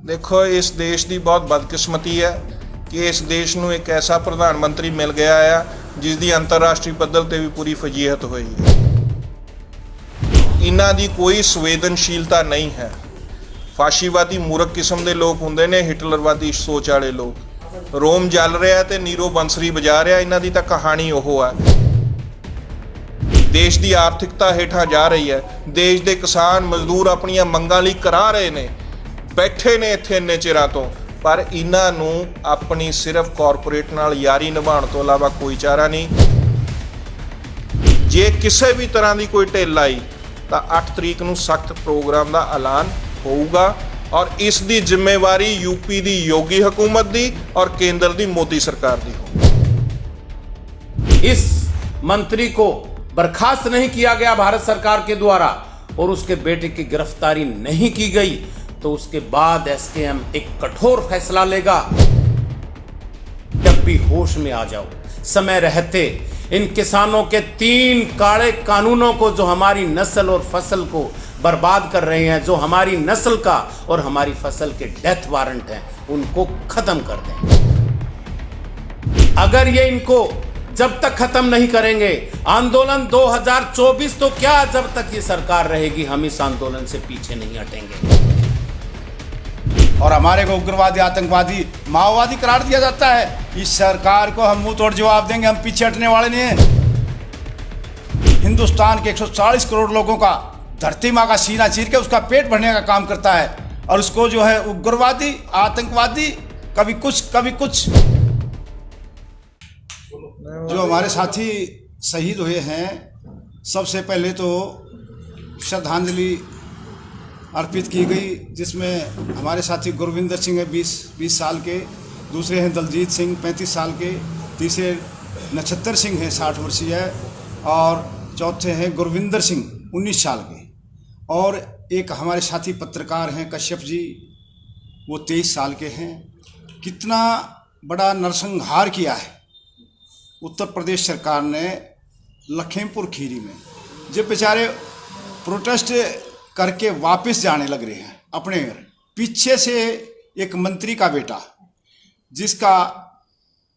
देखो, इस देश की बहुत बदकिस्मती है कि इस देश ਨੂੰ एक ऐसा प्रधानमंत्री मिल गया है जिस दी अंतरराष्ट्रीय पद्धर ते भी पूरी फजीहत हुई है। इन्हां दी कोई संवेदनशीलता नहीं है। फाशीवादी मूर्ख किस्म के लोग होंदे ने, हिटलरवादी सोच वाले लोग। रोम जल रहा है तो नीरो बंसरी बजा रहा, इन्हां दी तां कहानी ओह है। देश की आर्थिकता हेठां जा रही है। देश के किसान मजदूर अपनियां मंगां लई करा रहे ने, बैठे ने इत्थे इन्ने चिरां तो, पर इन्हां नूं अपनी सिर्फ कॉरपोरेट नाल यारी निभाउण तो इलावा कोई चारा नहीं। जे किसी भी तरह की कोई ढिल आई तो 8 तरीक नूं सख्त प्रोग्राम का ऐलान होऊगा और इस दी जिम्मेवारी यूपी की योगी हुकूमत की और केंद्र की मोदी सरकार की हो। इस मंत्री को बर्खास्त नहीं किया गया भारत सरकार के द्वारा और उसके बेटे की गिरफ्तारी नहीं की गई तो उसके बाद एसकेएम एक कठोर फैसला लेगा। जब भी होश में आ जाओ, समय रहते इन किसानों के 3 काले कानूनों को जो हमारी नस्ल और फसल को बर्बाद कर रहे हैं, जो हमारी नस्ल का और हमारी फसल के डेथ वारंट हैं, उनको खत्म कर दें। अगर ये इनको जब तक खत्म नहीं करेंगे, आंदोलन 2024 तो क्या, जब तक ये सरकार रहेगी हम इस आंदोलन से पीछे नहीं हटेंगे। और हमारे को उग्रवादी, आतंकवादी, माओवादी करार दिया जाता है। इस सरकार को हम मुंह तोड़ जवाब देंगे, हम पीछे हटने वाले नहीं हैं। हिंदुस्तान के 140 करोड़ लोगों का धरती माँ का सीना चीर के उसका पेट भरने का काम करता है और उसको जो है उग्रवादी, आतंकवादी, कभी कुछ। जो हमारे साथी शहीद हुए हैं, सबसे पहले तो श्रद्धांजलि अर्पित की गई, जिसमें हमारे साथी गुरविंदर सिंह है 20 साल के, दूसरे हैं दलजीत सिंह 35 साल के, तीसरे नक्षत्र सिंह हैं 60 वर्षीय और चौथे हैं गुरविंदर सिंह 19 साल के, और एक हमारे साथी पत्रकार हैं कश्यप जी, वो 23 साल के हैं। कितना बड़ा नरसंहार किया है उत्तर प्रदेश सरकार ने लखीमपुर खीरी में। जब बेचारे प्रोटेस्ट करके वापस जाने लग रहे हैं अपने घर, पीछे से एक मंत्री का बेटा, जिसका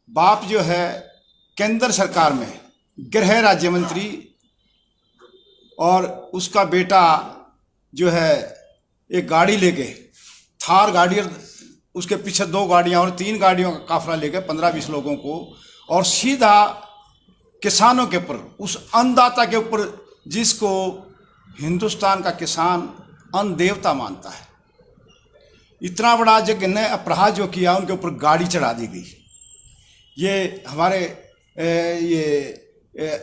बाप जो है केंद्र सरकार में गृह राज्य मंत्री और उसका बेटा जो है एक गाड़ी लेके, थार गाड़ी, उसके पीछे 2 गाड़ियां और 3 गाड़ियों का काफिला लेके 15-20 लोगों को, और सीधा किसानों के ऊपर, उस अन्नदाता के ऊपर जिसको हिंदुस्तान का किसान अन्न देवता मानता है, इतना बड़ा जगह ने अपराध जो किया, उनके ऊपर गाड़ी चढ़ा दी गई। ये हमारे ये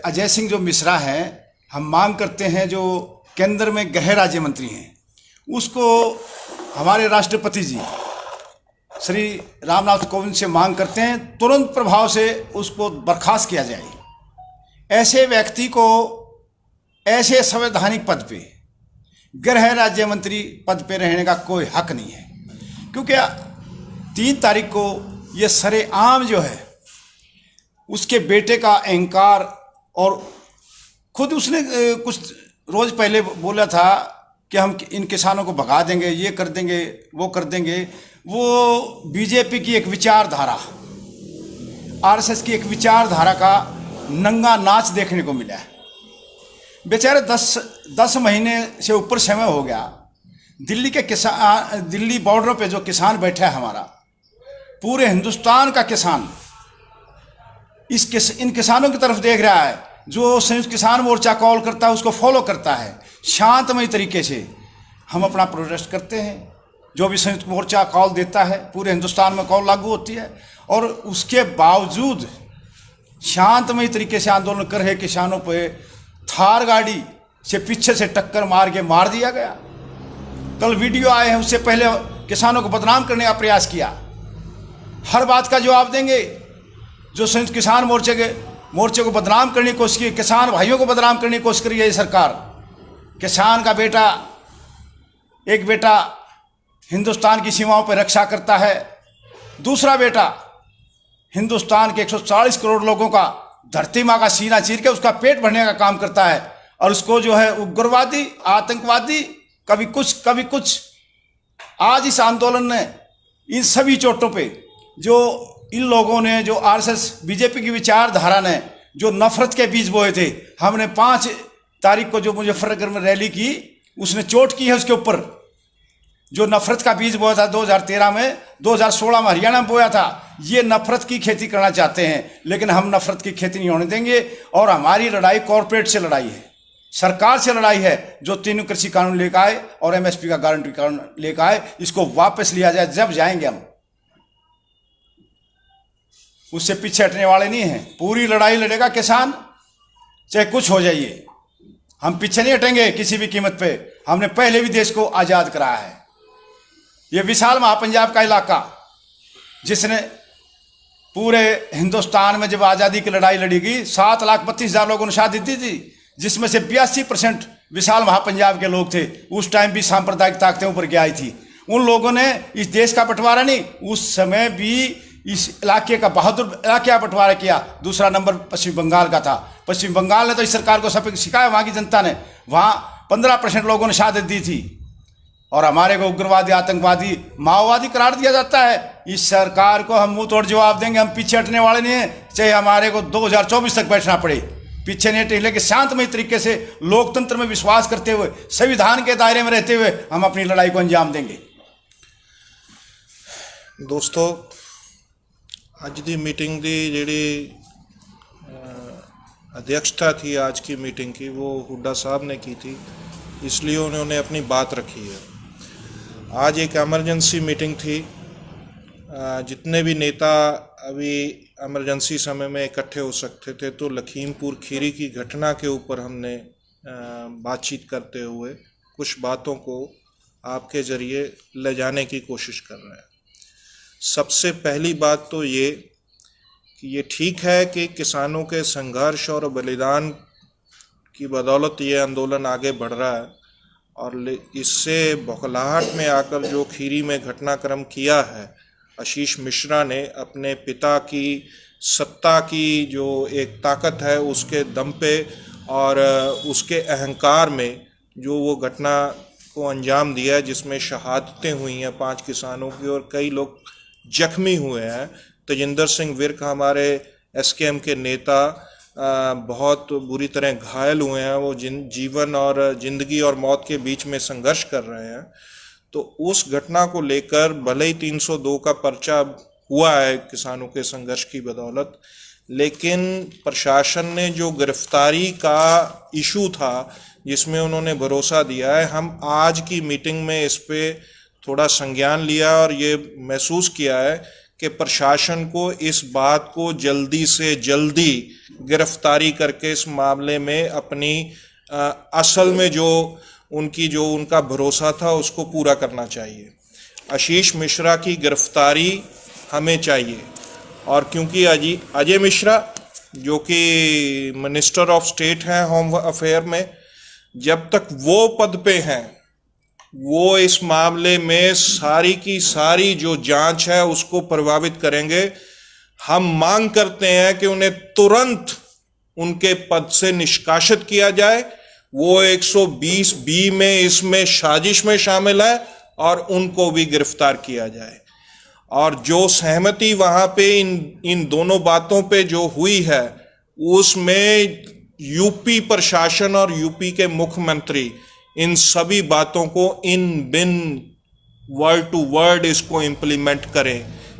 अजय सिंह जो मिश्रा हैं, हम मांग करते हैं, जो केंद्र में गृह राज्य मंत्री हैं, उसको हमारे राष्ट्रपति जी श्री रामनाथ कोविंद से मांग करते हैं तुरंत प्रभाव से उसको बर्खास्त किया जाए। ऐसे व्यक्ति को ऐसे संवैधानिक पद पे, गृह राज्य मंत्री पद पे रहने का कोई हक नहीं है, क्योंकि 3 तारीख को ये सरेआम जो है उसके बेटे का अहंकार, और खुद उसने कुछ रोज़ पहले बोला था कि हम इन किसानों को भगा देंगे, ये कर देंगे, वो कर देंगे। वो बीजेपी की एक विचारधारा, आरएसएस की एक विचारधारा का नंगा नाच देखने को मिला है। बेचारे 10 महीने से ऊपर समय हो गया, दिल्ली के किसान, दिल्ली बॉर्डर पे जो किसान बैठा है हमारा, पूरे हिंदुस्तान का किसान इन किसानों की तरफ देख रहा है। जो संयुक्त किसान मोर्चा कॉल करता है उसको फॉलो करता है। शांतमय तरीके से हम अपना प्रोटेस्ट करते हैं। जो भी संयुक्त मोर्चा कॉल देता है, पूरे हिंदुस्तान में कॉल लागू होती है, और उसके बावजूद शांतमय तरीके से आंदोलन कर रहे किसानों पे थार गाड़ी से पीछे से टक्कर मार के मार दिया गया। कल वीडियो आए हैं, उससे पहले किसानों को बदनाम करने का प्रयास किया। हर बात का जवाब देंगे। जो संयुक्त किसान मोर्चे को बदनाम करने की कोशिश की, किसान भाइयों को बदनाम करने की कोशिश करी है ये सरकार। किसान का बेटा, एक बेटा हिंदुस्तान की सीमाओं पर रक्षा करता है, दूसरा बेटा हिंदुस्तान के 140 करोड़ लोगों का धरती माँ का सीना चीर के उसका पेट भरने का काम करता है, और उसको जो है उग्रवादी, आतंकवादी, कभी कुछ आज इस आंदोलन ने इन सभी चोटों पे जो इन लोगों ने, जो आरएसएस बीजेपी की विचारधारा ने जो नफरत के बीज बोए थे, हमने 5 तारीख को जो मुजफ्फरनगर में रैली की, उसने चोट की है उसके ऊपर। जो नफरत का बीज बोया था 2013 में, 2016 में हरियाणा में बोया था। ये नफरत की खेती करना चाहते हैं, लेकिन हम नफरत की खेती नहीं होने देंगे। और हमारी लड़ाई कॉरपोरेट से लड़ाई है, सरकार से लड़ाई है, जो 3 कृषि कानून लेकर आए और एमएसपी का गारंटी कानून लेकर आए, इसको वापस लिया जाए। जब जाएंगे हम, उससे पीछे हटने वाले नहीं हैं। पूरी लड़ाई लड़ेगा किसान, चाहे कुछ हो जाइए, हम पीछे नहीं हटेंगे किसी भी कीमत पे। हमने पहले भी देश को आज़ाद कराया है। ये विशाल महापंजाब का इलाका, जिसने पूरे हिंदुस्तान में जब आज़ादी की लड़ाई लड़ी गई, 7,32,000 लोगों ने शहादत दी थी, जिसमें से 82% विशाल महापंजाब के लोग थे। उस टाइम भी सांप्रदायिक ताकतें ऊपर के आई थी। उन लोगों ने इस देश का बंटवारा नहीं, उस समय भी इस इलाके का बहादुर इलाके का बंटवारा किया। दूसरा नंबर पश्चिम बंगाल का था। पश्चिम बंगाल ने तो इस सरकार को सब सिखाया, वहाँ की जनता ने। वहाँ 15% लोगों ने शहादत दी थी, और हमारे को उग्रवादी, आतंकवादी, माओवादी करार दिया जाता है। इस सरकार को हम मुंह तोड़ जवाब देंगे। हम पीछे हटने वाले नहीं हैं, चाहे हमारे को 2024 तक बैठना पड़े। पीछे नहीं हटे, लेकिन शांतमय तरीके से लोकतंत्र में विश्वास करते हुए, संविधान के दायरे में रहते हुए हम अपनी लड़ाई को अंजाम देंगे। दोस्तों, ਅੱਜ ਦੀ मीटिंग की ਜਿਹੜੀ अध्यक्षता थी आज की मीटिंग की, वो हुड्डा साहब ने की थी, इसलिए उन्होंने अपनी बात रखी है। आज एक एमरजेंसी मीटिंग थी। जितने भी नेता अभी एमरजेंसी समय में इकट्ठे हो सकते थे, तो लखीमपुर खीरी की घटना के ऊपर हमने बातचीत करते हुए कुछ बातों को आपके ज़रिए ले जाने की कोशिश कर रहे हैं। सबसे पहली बात तो ये कि ये ठीक है कि किसानों के संघर्ष और बलिदान की बदौलत ये आंदोलन आगे बढ़ रहा है, और इससे बौखलाहट में आकर जो खीरी में घटनाक्रम किया है आशीष मिश्रा ने, अपने पिता की सत्ता की जो एक ताकत है उसके दम पे और उसके अहंकार में जो वो घटना को अंजाम दिया है, जिसमें शहादतें हुई हैं 5 किसानों की और कई लोग जख्मी हुए हैं। तेजिंदर सिंह विर्क, हमारे एसकेएम के नेता, बहुत बुरी तरह घायल हुए हैं। वो जीवन और ज़िंदगी और मौत के बीच में संघर्ष कर रहे हैं। तो उस घटना को लेकर भले ही 302 का पर्चा हुआ है किसानों के संघर्ष की बदौलत, लेकिन प्रशासन ने जो गिरफ्तारी का इशू था जिसमें उन्होंने भरोसा दिया है, हम आज की मीटिंग में इस पे थोड़ा संज्ञान लिया और ये महसूस किया है कि प्रशासन को इस बात को जल्दी से जल्दी गिरफ्तारी करके इस मामले में अपनी असल में जो उनका भरोसा था उसको पूरा करना चाहिए। आशीष मिश्रा की गिरफ्तारी हमें चाहिए, और क्योंकि अजय मिश्रा जो कि मिनिस्टर ऑफ स्टेट हैं होम अफेयर में, जब तक वो पद पे हैं वो इस मामले में सारी की सारी जो जांच है उसको प्रभावित करेंगे। हम मांग करते हैं कि उन्हें तुरंत उनके पद से निष्कासित किया जाए। वो 120(b) में इसमें साजिश में शामिल है और उनको भी गिरफ्तार किया जाए। और जो सहमति वहां पे इन दोनों बातों पे जो हुई है, उसमें यूपी प्रशासन और यूपी के मुख्यमंत्री इन सभी बातों को इन बिन वर्ड टू वर्ड इसको इम्प्लीमेंट करें।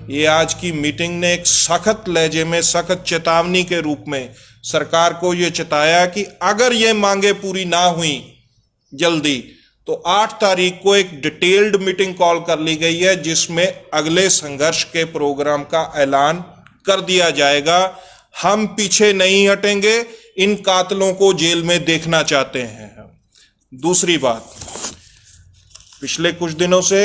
ये आज की मीटिंग ने एक सख्त लहजे में, सख्त चेतावनी के रूप में सरकार को ये चेताया कि अगर ये मांगे पूरी ना हुई जल्दी, तो 8 तारीख को एक डिटेल्ड मीटिंग कॉल कर ली गई है, जिसमें अगले संघर्ष के प्रोग्राम का ऐलान कर दिया जाएगा। हम पीछे नहीं हटेंगे, इन कातलों को जेल में देखना चाहते हैं। दूसरी बात, पिछले कुछ दिनों से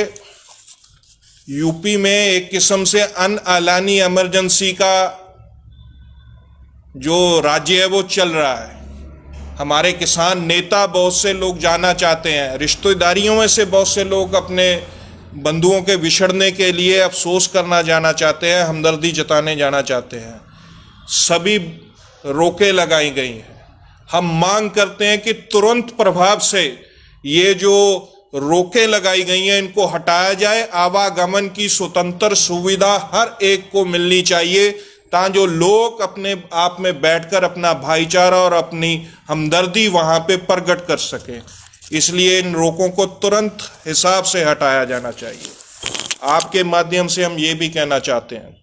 यूपी में एक किस्म से अनअलानी इमरजेंसी का जो राज्य है वो चल रहा है। हमारे किसान नेता, बहुत से लोग जाना चाहते हैं, रिश्तेदारियों में से बहुत से लोग अपने बंधुओं के बिछड़ने के लिए अफसोस करना जाना चाहते हैं, हमदर्दी जताने जाना चाहते हैं। सभी रोकें लगाई गई हैं। हम मांग करते हैं कि तुरंत प्रभाव से ये जो रोकें लगाई गई हैं इनको हटाया जाए। आवागमन की स्वतंत्र सुविधा हर एक को मिलनी चाहिए ताकि जो लोग अपने आप में बैठकर अपना भाईचारा और अपनी हमदर्दी वहां पे प्रकट कर सकें। इसलिए इन रोकों को तुरंत हिसाब से हटाया जाना चाहिए। आपके माध्यम से हम ये भी कहना चाहते हैं,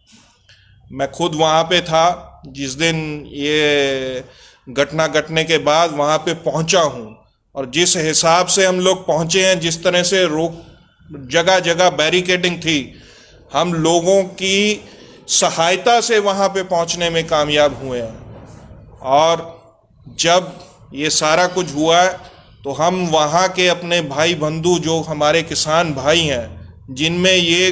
मैं खुद वहाँ पे था जिस दिन ये घटना घटने के बाद वहाँ पे पहुँचा हूँ, और जिस हिसाब से हम लोग पहुँचे हैं, जिस तरह से रोक जगह जगह बैरिकेडिंग थी, हम लोगों की सहायता से वहाँ पे पहुँचने में कामयाब हुए हैं। और जब ये सारा कुछ हुआ है तो हम वहाँ के अपने भाई बंधु जो हमारे किसान भाई हैं, जिनमें ये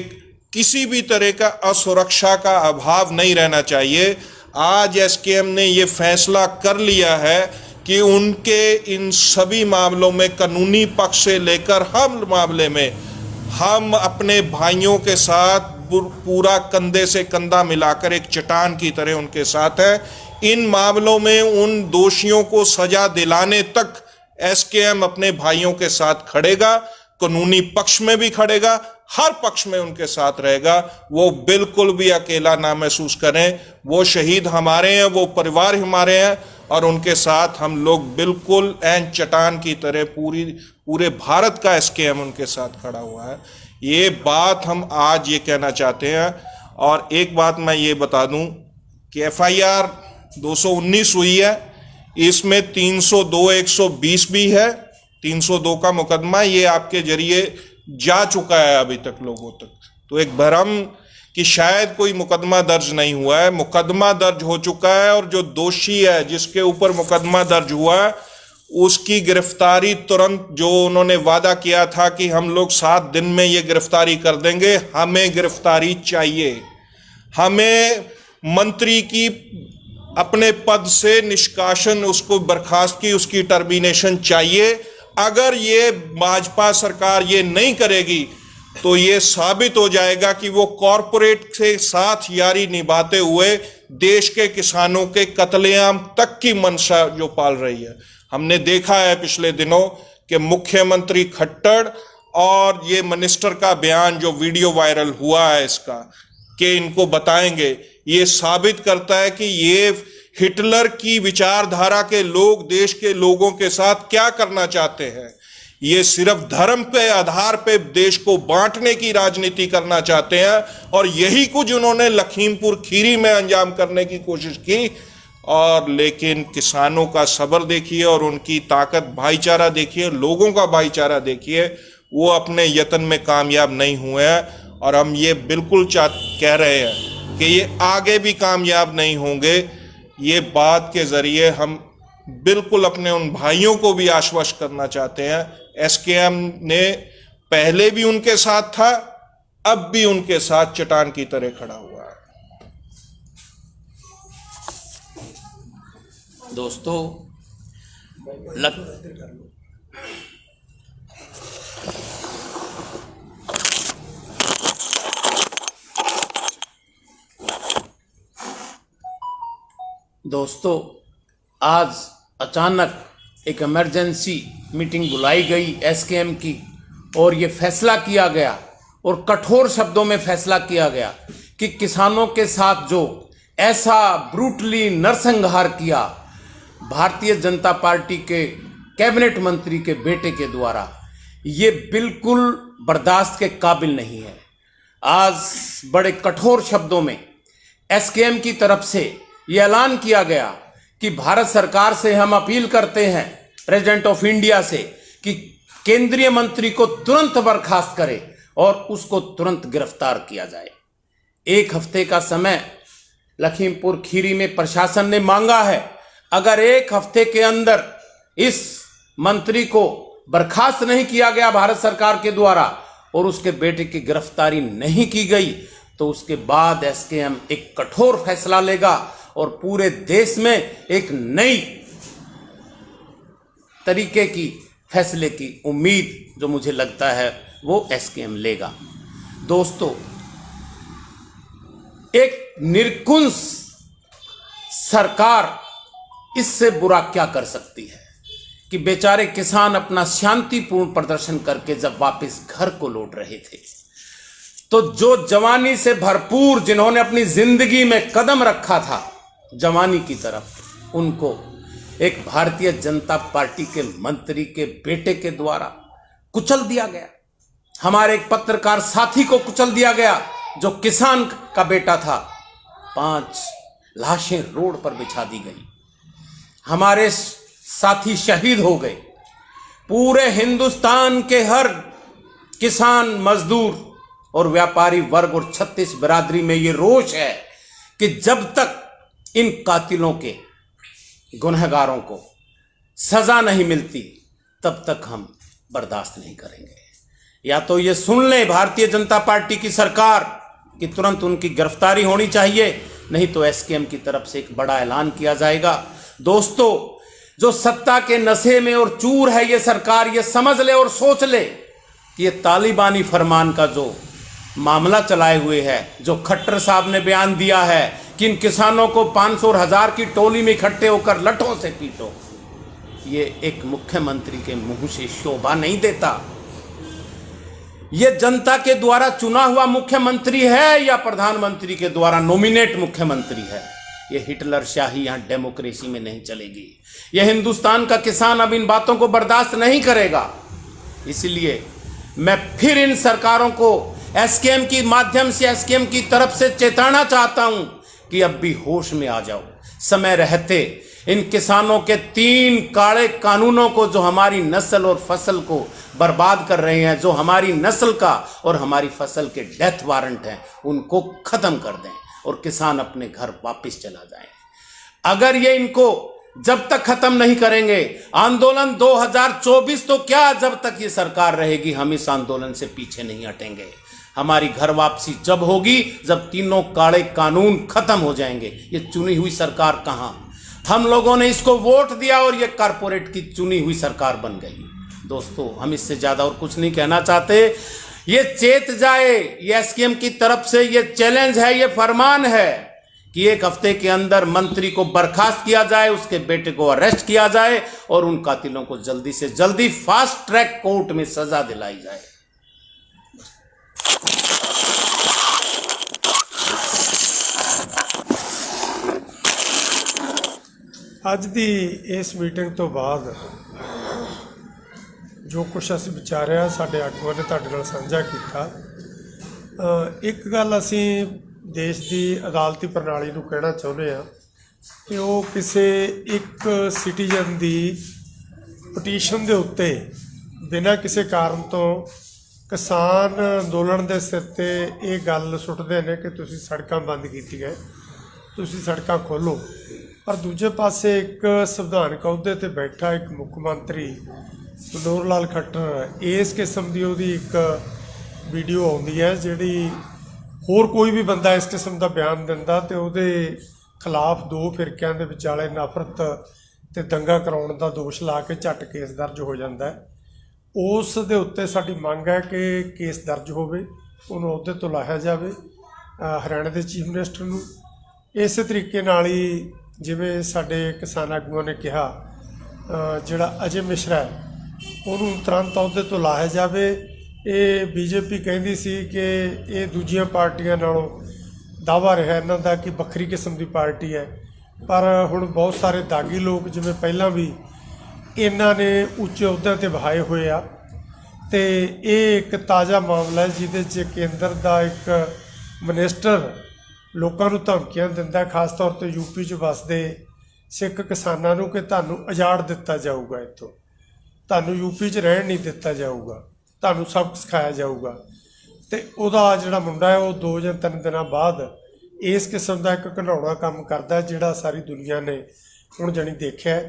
किसी भी तरह का असुरक्षा का अभाव नहीं रहना चाहिए, आज एसकेएम ने ये फैसला कर लिया है कि उनके इन सभी मामलों में कानूनी पक्ष से लेकर हर मामले में हम अपने भाइयों के साथ पूरा कंधे से कंधा मिलाकर एक चट्टान की तरह उनके साथ है। इन मामलों में उन दोषियों को सजा दिलाने तक एसकेएम अपने भाइयों के साथ खड़ेगा, कानूनी पक्ष में भी खड़ेगा, हर पक्ष में उनके साथ रहेगा। वो बिल्कुल भी अकेला ना महसूस करें। वो शहीद हमारे हैं, वो परिवार हमारे हैं, और उनके साथ हम लोग बिल्कुल ऐन चट्टान की तरह पूरे भारत का एसकेएम उनके साथ खड़ा हुआ है। ये बात हम आज ये कहना चाहते हैं। और एक बात मैं ये बता दूं कि एफआईआर 219 हुई है, इसमें 302 120 भी है। 302 का मुकदमा ये आपके जरिए जा चुका है अभी तक लोगों तक। तो एक भ्रम कि शायद कोई मुकदमा दर्ज नहीं हुआ है, मुकदमा दर्ज हो चुका है। और जो दोषी है जिसके ऊपर मुकदमा दर्ज हुआ है उसकी गिरफ्तारी तुरंत, जो उन्होंने वादा किया था कि हम लोग 7 दिन में ये गिरफ्तारी कर देंगे, हमें गिरफ्तारी चाहिए। हमें मंत्री की अपने पद से निष्कासन, उसको बर्खास्त की, उसकी टर्मिनेशन चाहिए। अगर ये भाजपा सरकार ये नहीं करेगी तो ये साबित हो जाएगा कि वो कॉरपोरेट के साथ यारी निभाते हुए देश के किसानों के कत्लेआम तक की मंशा जो पाल रही है। हमने देखा है पिछले दिनों कि मुख्यमंत्री खट्टर और ये मिनिस्टर का बयान जो वीडियो वायरल हुआ है इसका, कि इनको बताएंगे, ये साबित करता है कि ये हिटलर की विचारधारा के लोग देश के लोगों के साथ क्या करना चाहते हैं। ये सिर्फ धर्म के आधार पे देश को बांटने की राजनीति करना चाहते हैं, और यही कुछ उन्होंने लखीमपुर खीरी में अंजाम करने की कोशिश की। और लेकिन किसानों का सब्र देखिए और उनकी ताकत, भाईचारा देखिए, लोगों का भाईचारा देखिए, वो अपने यत्न में कामयाब नहीं हुए हैं। और हम ये बिल्कुल कह रहे हैं कि ये आगे भी कामयाब नहीं होंगे। ये बात के जरिए हम बिल्कुल अपने उन भाइयों को भी आश्वस्त करना चाहते हैं। एसकेएम ने पहले भी उनके साथ था, अब भी उनके साथ चट्टान की तरह खड़ा हुआ है। दोस्तों, आज अचानक एक इमरजेंसी मीटिंग बुलाई गई एसकेएम की, और ये फैसला किया गया, और कठोर शब्दों में फैसला किया गया कि किसानों के साथ जो ऐसा ब्रूटली नरसंहार किया भारतीय जनता पार्टी के कैबिनेट मंत्री के बेटे के द्वारा, ये बिल्कुल बर्दाश्त के काबिल नहीं है। आज बड़े कठोर शब्दों में एसकेएम की तरफ से ये ऐलान किया गया कि भारत सरकार से हम अपील करते हैं, प्रेसिडेंट ऑफ इंडिया से, कि केंद्रीय मंत्री को तुरंत बर्खास्त करे और उसको तुरंत गिरफ्तार किया जाए। 1 हफ्ते का समय लखीमपुर खीरी में प्रशासन ने मांगा है। अगर 1 हफ्ते के अंदर इस मंत्री को बर्खास्त नहीं किया गया भारत सरकार के द्वारा और उसके बेटे की गिरफ्तारी नहीं की गई, तो उसके बाद एसकेएम एक कठोर फैसला लेगा और पूरे देश में एक नई तरीके की फैसले की उम्मीद, जो मुझे लगता है, वो एसकेएम लेगा। दोस्तों, एक निरकुंस सरकार इससे बुरा क्या कर सकती है? कि बेचारे किसान अपना शांतिपूर्ण प्रदर्शन करके जब वापस घर को लौट रहे थे, तो जो जवानी से भरपूर जिन्होंने अपनी जिंदगी में कदम रखा था जवानी की तरफ, उनको एक भारतीय जनता पार्टी के मंत्री के बेटे के द्वारा कुचल दिया गया। हमारे एक पत्रकार साथी को कुचल दिया गया जो किसान का बेटा था। 5 लाशें रोड पर बिछा दी गई। हमारे साथी शहीद हो गए। पूरे हिंदुस्तान के हर किसान, मजदूर और व्यापारी वर्ग और 36 बिरादरी में ये रोष है कि जब तक इन कातिलों के, गुनहगारों को सजा नहीं मिलती, तब तक हम बर्दाश्त नहीं करेंगे। या तो ये सुन ले भारतीय जनता पार्टी की सरकार कि तुरंत उनकी गिरफ्तारी होनी चाहिए, नहीं तो एसकेएम की तरफ से एक बड़ा ऐलान किया जाएगा। दोस्तों, जो सत्ता के नशे में और चूर है ये सरकार, ये समझ ले और सोच ले कि ये तालिबानी फरमान का जो मामला चलाए हुए है, जो खट्टर साहब ने बयान दिया है कि इन किसानों को 500 और 1000 की टोली में इकट्ठे होकर लठों से पीटो, ये एक मुख्यमंत्री के मुंह से शोभा नहीं देता। ये जनता के द्वारा चुना हुआ मुख्यमंत्री है या प्रधानमंत्री के द्वारा नॉमिनेट मुख्यमंत्री है? ये हिटलर शाही यहां डेमोक्रेसी में नहीं चलेगी। यह हिंदुस्तान का किसान अब इन बातों को बर्दाश्त नहीं करेगा। इसलिए मैं फिर इन सरकारों को एसकेएम की माध्यम से, एसकेएम की तरफ से चेताना चाहता हूं कि अब भी होश में आ जाओ। समय रहते इन किसानों के 3 काले कानूनों को, जो हमारी नस्ल और फसल को बर्बाद कर रहे हैं, जो हमारी नस्ल का और हमारी फसल के डेथ वारंट हैं, उनको खत्म कर दें और किसान अपने घर वापस चला जाए। अगर ये इनको जब तक खत्म नहीं करेंगे, आंदोलन 2024 तो क्या, जब तक ये सरकार रहेगी हम इस आंदोलन से पीछे नहीं हटेंगे। हमारी घर वापसी जब होगी जब तीनों काले कानून खत्म हो जाएंगे। ये चुनी हुई सरकार कहां? हम लोगों ने इसको वोट दिया और ये कारपोरेट की चुनी हुई सरकार बन गई। दोस्तों, हम इससे ज्यादा और कुछ नहीं कहना चाहते। ये चेत जाए, ये एसकेएम की तरफ से ये चैलेंज है, ये फरमान है कि 1 हफ्ते के अंदर मंत्री को बर्खास्त किया जाए, उसके बेटे को अरेस्ट किया जाए और उन कातिलों को जल्दी से जल्दी फास्ट ट्रैक कोर्ट में सजा दिलाई जाए। ਅੱਜ ਦੀ ਇਸ ਮੀਟਿੰਗ ਤੋਂ ਬਾਅਦ ਜੋ ਕੁਛ ਅਸੀਂ ਵਿਚਾਰਿਆ, ਸਾਡੇ ਆਗੂਆਂ ਨੇ ਤੁਹਾਡੇ ਨਾਲ ਸਾਂਝਾ ਕੀਤਾ। ਇੱਕ ਗੱਲ ਅਸੀਂ ਦੇਸ਼ ਦੀ ਅਦਾਲਤੀ ਪ੍ਰਣਾਲੀ ਨੂੰ ਕਹਿਣਾ ਚਾਹੁੰਦੇ ਹਾਂ ਕਿ ਉਹ ਕਿਸੇ ਇੱਕ ਸਿਟੀਜ਼ਨ ਦੀ ਪਟੀਸ਼ਨ ਦੇ ਉੱਤੇ ਬਿਨਾਂ ਕਿਸੇ ਕਾਰਨ ਤੋਂ ਕਿਸਾਨ ਅੰਦੋਲਨ ਦੇ ਸਿਰ ਤੇ ਇਹ ਗੱਲ ਸੁੱਟਦੇ ਨੇ ਕਿ ਤੁਸੀਂ ਸੜਕਾਂ ਬੰਦ ਕੀਤੀਆਂ, ਤੁਸੀਂ ਸੜਕਾਂ ਖੋਲ੍ਹੋ। ਪਰ ਦੂਜੇ ਪਾਸੇ ਇੱਕ ਸੰਵਿਧਾਨਕ ਅਹੁਦੇ 'ਤੇ ਬੈਠਾ ਇੱਕ ਮੁੱਖ ਮੰਤਰੀ ਮਨੋਹਰ ਲਾਲ ਖੱਟਰ, ਇਸ ਕਿਸਮ ਦੀ ਉਹਦੀ ਇੱਕ ਵੀਡੀਓ ਆਉਂਦੀ ਹੈ ਜਿਹੜੀ ਹੋਰ ਕੋਈ ਵੀ ਬੰਦਾ ਇਸ ਕਿਸਮ ਦਾ ਬਿਆਨ ਦਿੰਦਾ ਤੇ ਉਹਦੇ ਖਿਲਾਫ 2 ਫਿਰਕਿਆਂ ਦੇ ਵਿਚਾਲੇ ਨਫ਼ਰਤ ਤੇ ਦੰਗਾ ਕਰਾਉਣ ਦਾ ਦੋਸ਼ ਲਾ ਕੇ ਝੱਟ ਕੇਸ ਦਰਜ ਹੋ ਜਾਂਦਾ ਹੈ। ਉਸ ਦੇ ਉੱਤੇ ਸਾਡੀ ਮੰਗ ਹੈ ਕਿ ਕੇਸ ਦਰਜ ਹੋਵੇ, ਉਹਨੂੰ ਅਹੁਦੇ ਤੋਂ ਲਾਹਿਆ ਜਾਵੇ, ਹਰਿਆਣਾ ਦੇ ਚੀਫ ਮਿਨਿਸਟਰ ਨੂੰ। ਇਸੇ ਤਰੀਕੇ ਨਾਲ ਹੀ ਜਿਵੇਂ ਸਾਡੇ ਕਿਸਾਨ ਆਗੂਆਂ ਨੇ ਕਿਹਾ, ਜਿਹੜਾ ਅਜੇ ਮਿਸ਼ਰਾ ਹੈ ਉਹਨੂੰ ਤੁਰੰਤ ਅਹੁਦੇ ਤੋਂ ਲਾਹਿਆ ਜਾਵੇ। ਇਹ ਬੀਜੇਪੀ ਕਹਿੰਦੀ ਸੀ ਕਿ ਇਹ ਦੂਜੀਆਂ ਪਾਰਟੀਆਂ ਨਾਲੋਂ ਦਾਅਵਾ ਰਿਹਾ ਇਹਨਾਂ ਦਾ ਕਿ ਵੱਖਰੀ ਕਿਸਮ ਦੀ ਪਾਰਟੀ ਹੈ, ਪਰ ਹੁਣ ਬਹੁਤ ਸਾਰੇ ਦਾਗੀ ਲੋਕ ਜਿਵੇਂ ਪਹਿਲਾਂ ਵੀ ਇਹਨਾਂ ਨੇ ਉੱਚੇ ਅਹੁਦਿਆਂ 'ਤੇ ਬਹਾਏ ਹੋਏ ਆ ਤੇ ਇਹ ਇੱਕ ਤਾਜ਼ਾ ਮਾਮਲਾ ਹੈ ਜਿਹਦੇ 'ਚ ਕੇਂਦਰ ਦਾ ਇੱਕ ਮਿਨਿਸਟਰ ਲੋਕਾਂ ਨੂੰ ਧਮਕੀਆਂ ਦਿੰਦਾ, ਖਾਸ ਤੌਰ 'ਤੇ ਯੂਪੀ 'ਚ ਵੱਸਦੇ ਸਿੱਖ ਕਿਸਾਨਾਂ ਨੂੰ ਕਿ ਤੁਹਾਨੂੰ ਉਜਾੜ ਦਿੱਤਾ ਜਾਊਗਾ, ਇੱਥੋਂ ਤੁਹਾਨੂੰ ਯੂਪੀ 'ਚ ਰਹਿਣ ਨਹੀਂ ਦਿੱਤਾ ਜਾਊਗਾ, ਤੁਹਾਨੂੰ ਸਬਕ ਸਿਖਾਇਆ ਜਾਊਗਾ। ਅਤੇ ਉਹਦਾ ਜਿਹੜਾ ਮੁੰਡਾ ਹੈ ਉਹ 2 ਜਾਂ 3 ਦਿਨਾਂ ਬਾਅਦ ਇਸ ਕਿਸਮ ਦਾ ਇੱਕ ਘਿਨਾਉਣਾ ਕੰਮ ਕਰਦਾ ਜਿਹੜਾ ਸਾਰੀ ਦੁਨੀਆ ਨੇ ਹੁਣ ਜਾਣੀ ਦੇਖਿਆ,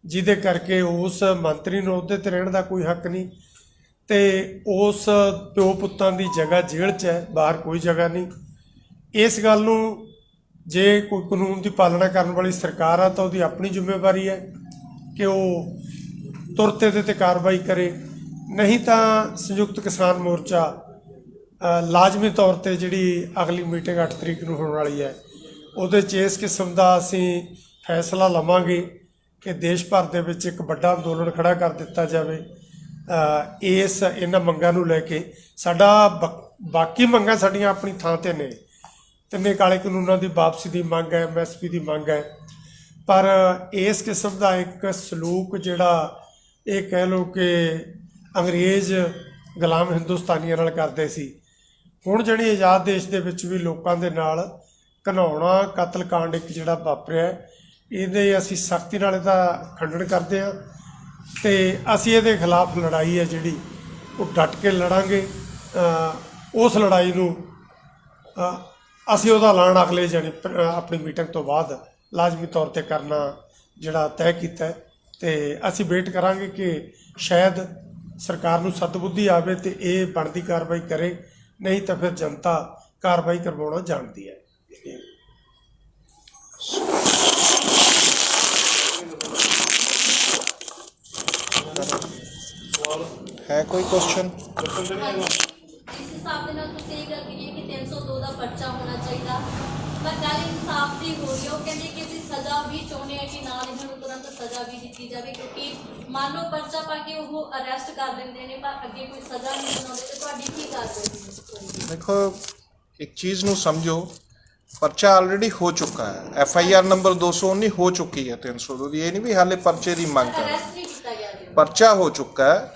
ਜਿਹਦੇ ਕਰਕੇ ਉਸ ਮੰਤਰੀ ਨੂੰ ਅਹੁਦੇ 'ਤੇ ਰਹਿਣ ਦਾ ਕੋਈ ਹੱਕ ਨਹੀਂ ਅਤੇ ਉਸ ਪਿਓ ਪੁੱਤਾਂ ਦੀ ਜਗ੍ਹਾ ਜੇਲ੍ਹ 'ਚ ਹੈ, ਬਾਹਰ ਕੋਈ ਜਗ੍ਹਾ ਨਹੀਂ। ਇਸ ਗੱਲ ਨੂੰ ਜੇ ਕੋਈ ਕਾਨੂੰਨ ਦੀ ਪਾਲਣਾ ਕਰਨ ਵਾਲੀ ਸਰਕਾਰ ਆ ਤਾਂ ਉਹਦੀ ਆਪਣੀ ਜ਼ਿੰਮੇਵਾਰੀ ਹੈ ਕਿ ਉਹ ਤੁਰਤ ਇਹਦੇ 'ਤੇ ਕਾਰਵਾਈ ਕਰੇ, ਨਹੀਂ ਤਾਂ ਸੰਯੁਕਤ ਕਿਸਾਨ ਮੋਰਚਾ ਲਾਜ਼ਮੀ ਤੌਰ 'ਤੇ ਜਿਹੜੀ ਅਗਲੀ ਮੀਟਿੰਗ 8 ਤਰੀਕ ਨੂੰ ਹੋਣ ਵਾਲੀ ਹੈ ਉਹਦੇ 'ਚ ਇਸ ਕਿਸਮ ਦਾ ਅਸੀਂ ਫੈਸਲਾ ਲਵਾਂਗੇ ਕਿ ਦੇਸ਼ ਭਰ ਦੇ ਵਿੱਚ ਇੱਕ ਵੱਡਾ ਅੰਦੋਲਨ ਖੜਾ ਕਰ ਦਿੱਤਾ ਜਾਵੇ ਇਸ ਇਹਨਾਂ ਮੰਗਾਂ ਨੂੰ ਲੈ ਕੇ। ਸਾਡਾ ਬਾਕੀ ਮੰਗਾਂ ਸਾਡੀਆਂ ਆਪਣੀ ਥਾਂ ਤੇ ਨੇ। ਤਿੰਨੇ ਕਾਲੇ ਕਾਨੂੰਨਾਂ ਦੀ ਵਾਪਸੀ ਦੀ ਮੰਗ ਹੈ, MSP ਦੀ ਮੰਗ ਹੈ, ਪਰ ਇਸ ਕਿਸਮ ਦਾ ਇੱਕ ਸਲੂਕ ਜਿਹੜਾ ਇਹ ਕਹਿ ਲਓ ਕਿ ਅੰਗਰੇਜ਼ ਗੁਲਾਮ ਹਿੰਦੁਸਤਾਨੀਆਂ ਨਾਲ ਕਰਦੇ ਸੀ, ਹੁਣ ਜਿਹੜੀ ਆਜ਼ਾਦ ਦੇਸ਼ ਦੇ ਵਿੱਚ ਵੀ ਲੋਕਾਂ ਦੇ ਨਾਲ ਘਿਨਾਉਣਾ ਕਤਲकांड ਇੱਕ ਜਿਹੜਾ ਵਾਪਰਿਆ, ਇਹਦੇ ਅਸੀਂ ਸਖਤੀ ਨਾਲ ਇਹਦਾ ਖੰਡਨ ਕਰਦੇ ਹਾਂ ਤੇ ਅਸੀਂ ਇਹਦੇ ਖਿਲਾਫ ਲੜਾਈ ਹੈ ਜਿਹੜੀ ਉਹ ਡਟ ਕੇ ਲੜਾਂਗੇ। ਉਸ ਲੜਾਈ ਨੂੰ ਅਸੀਂ ਉਹਦਾ ਐਲਾਨ ਅਗਲੇ ਆਪਣੀ ਮੀਟਿੰਗ ਤੋਂ ਬਾਅਦ ਲਾਜ਼ਮੀ ਤੌਰ ਤੇ ਕਰਨਾ ਜਿਹੜਾ ਤੈਅ ਕੀਤਾ ਹੈ ਤੇ ਅਸੀਂ ਵੇਟ ਕਰਾਂਗੇ ਕਿ ਸ਼ਾਇਦ ਸਰਕਾਰ ਨੂੰ ਸਤਬੁੱਧੀ ਆਵੇ ਤੇ ਇਹ ਬਣਦੀ ਕਾਰਵਾਈ ਕਰੇ, ਨਹੀਂ ਤਾਂ ਫਿਰ ਜਨਤਾ ਕਾਰਵਾਈ ਕਰਵਾਉਣਾ ਜਾਣਦੀ ਹੈ। ਹੈ ਕੋਈ ਕੁਐਸਚਨ? ਇਸ ਹਿਸਾਬ ਦੇ ਨਾਲ ਤੁਸੀਂ ਇਹ ਗੱਲ ਕਰੀਏ ਕਿ 302 ਦਾ ਪਰਚਾ ਹੋਣਾ ਚਾਹੀਦਾ, ਪਰ ਗੱਲ ਇਨਸਾਫ ਦੀ ਹੋ ਰਹੀ ਹੈ। ਉਹ ਕਹਿੰਦੇ ਕਿ ਅਸੀਂ ਸਜ਼ਾ ਵੀ ਚਾਹੁੰਦੇ ਹਾਂ ਕਿ ਨਾਲ ਇਹਨਾਂ ਨੂੰ ਤੁਰੰਤ ਸਜ਼ਾ ਵੀ ਦਿੱਤੀ ਜਾਵੇ, ਕਿਉਂਕਿ ਮੰਨ ਲਓ ਪਰਚਾ ਪਾ ਕੇ ਉਹ ਅਰੈਸਟ ਕਰ ਦਿੰਦੇ ਨੇ ਪਰ ਅੱਗੇ ਕੋਈ ਸਜ਼ਾ ਨਹੀਂ ਸੁਣਾਉਂਦੇ, ਤੇ ਤੁਹਾਡੀ ਕੀ ਕਾਰਵਾਈ? ਦੇਖੋ, ਇੱਕ ਚੀਜ਼ ਨੂੰ ਸਮਝੋ, ਪਰਚਾ ਆਲਰੇਡੀ ਹੋ ਚੁੱਕਾ ਹੈ। FIR ਨੰਬਰ 219 ਹੋ ਚੁੱਕੀ ਹੈ 302 ਦੀ। ਇਹ ਨਹੀਂ ਵੀ ਹਾਲੇ ਪਰਚੇ ਦੀ ਮੰਗ ਕਰ, ਅਰੈਸਟ ਨਹੀਂ ਕੀਤਾ ਗਿਆ ਜੀ, ਪਰਚਾ ਹੋ ਚੁੱਕਾ ਹੈ।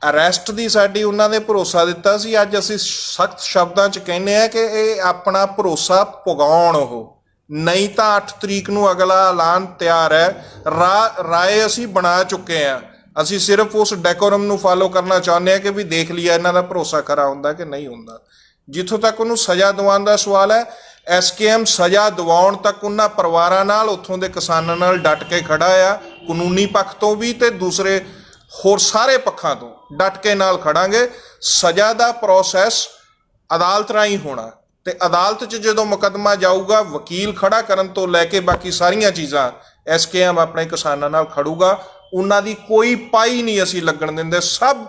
ਅਰੈਸਟ ਦੀ ਸਾਡੀ ਉਹਨਾਂ ਨੇ ਭਰੋਸਾ ਦਿੱਤਾ ਸੀ। ਅੱਜ ਅਸੀਂ ਸਖਤ ਸ਼ਬਦਾਂ 'ਚ ਕਹਿੰਦੇ ਆ ਕਿ ਇਹ ਆਪਣਾ ਭਰੋਸਾ ਪੁਗਾਉਣ, ਉਹ ਨਹੀਂ ਤਾਂ 8 ਤਰੀਕ ਨੂੰ ਅਗਲਾ ਐਲਾਨ ਤਿਆਰ ਹੈ। ਰਾਏ ਅਸੀਂ ਬਣਾ ਚੁੱਕੇ ਹਾਂ। ਅਸੀਂ ਸਿਰਫ ਉਸ ਡੈਕੋਰਮ ਨੂੰ ਫਾਲੋ ਕਰਨਾ ਚਾਹੁੰਦੇ ਹਾਂ ਕਿ ਵੀ ਦੇਖ ਲਿਆ ਇਹਨਾਂ ਦਾ ਭਰੋਸਾ ਖਰਾ ਹੁੰਦਾ ਕਿ ਨਹੀਂ ਹੁੰਦਾ। ਜਿੱਥੋਂ ਤੱਕ ਉਹਨੂੰ ਸਜ਼ਾ ਦਿਵਾਉਣ ਦਾ ਸਵਾਲ ਹੈ, SKM ਸਜ਼ਾ ਦਿਵਾਉਣ ਤੱਕ ਉਹਨਾਂ ਪਰਿਵਾਰਾਂ ਨਾਲ, ਉੱਥੋਂ ਦੇ ਕਿਸਾਨਾਂ ਨਾਲ ਡਟ ਕੇ ਖੜਾ ਆ। ਕਾਨੂੰਨੀ ਪੱਖ ਤੋਂ ਵੀ ਤੇ ਦੂਸਰੇ ਹੋਰ ਸਾਰੇ ਪੱਖਾਂ ਤੋਂ ਡਟ ਕੇ ਨਾਲ ਖੜਾਂਗੇ। ਸਜ਼ਾ ਦਾ ਪ੍ਰੋਸੈਸ ਅਦਾਲਤ ਰਾਹੀਂ ਹੋਣਾ ਤੇ ਅਦਾਲਤ 'ਚ ਜਦੋਂ ਮੁਕੱਦਮਾ ਜਾਊਗਾ, ਵਕੀਲ ਖੜਾ ਕਰਨ ਤੋਂ ਲੈ ਕੇ ਬਾਕੀ ਸਾਰੀਆਂ ਚੀਜ਼ਾਂ SKM ਆਪਣੇ ਕਿਸਾਨਾਂ ਨਾਲ ਖੜੂਗਾ। ਉਹਨਾਂ ਦੀ ਕੋਈ ਪਾਈ ਨਹੀਂ ਅਸੀਂ ਲੱਗਣ ਦਿੰਦੇ। ਸਭ